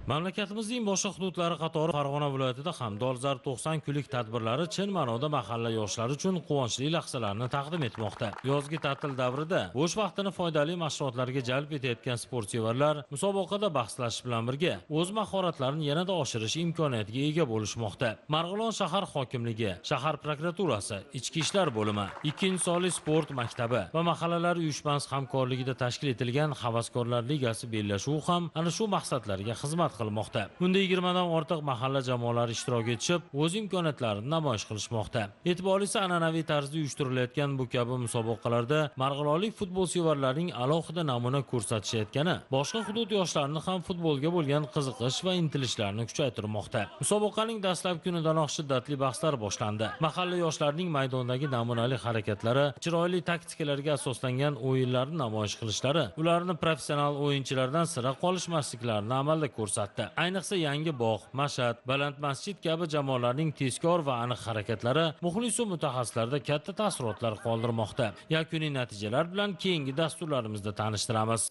Mamlakatimizning boshqa hududlari qatori Farg'ona viloyatida ham Dolzarb 90 kunlik tadbirlari chin ma'noda mahalla yoshlari uchun quvonchli lahzalarni taqdim etmoqda. Yozgi ta'til davrida bo'sh vaqtini foydali mashg'ulotlarga jalb etayotgan sportsevarlar musobaqada bahslashish bilan birga o'z mahoratlarini yanada oshirish imkoniyatiga ega bo'lishmoqda. Marg'ilon shahar hokimligi, shahar prokuraturasi, ichki ishlar bo'limi, 2-sonli sport maktabi va mahallalar uyushmasi hamkorligida tashkil etilgan Havaskorlar ligasi bellashuvi ham ana shu maqsadlarga xizmat qilmoqda. Bunda 20 dan ortiq mahalla jamoalari ishtirok etishib, o'z imkoniyatlarini namoyish qilishmoqda. E'tiborlisi, an'anaviy tarzda uyushtirilayotgan bu kabi musobaqalarda marg'ilonlik futbol sevarlarining alohida namuna ko'rsatishayotgani boshqa hudud yoshlarini ham futbolga bo'lgan qiziqish va intilishlarini kuchaytirmoqda. Musobaqaning dastlabki kunidanoq shiddatli bahslar boshlandi. Mahalla yoshlarining maydondagi namunali harakatlari, chiroyli taktikalarga asoslangan o'yinlarni namoyish qilishlari, ularni professional o'yinchilardan sira qolishmasliklarini amalda ko'rsatdi. Ayniqsa Yangi bog', Mashhad, Baland masjid kabi jamoalarning tezkor va aniq harakatlari muxlis va mutaxassislarda katta taassurotlar qoldirmoqda. Yakuniy natijalar bilan keyingi dasturlarimizda tanishtiramiz.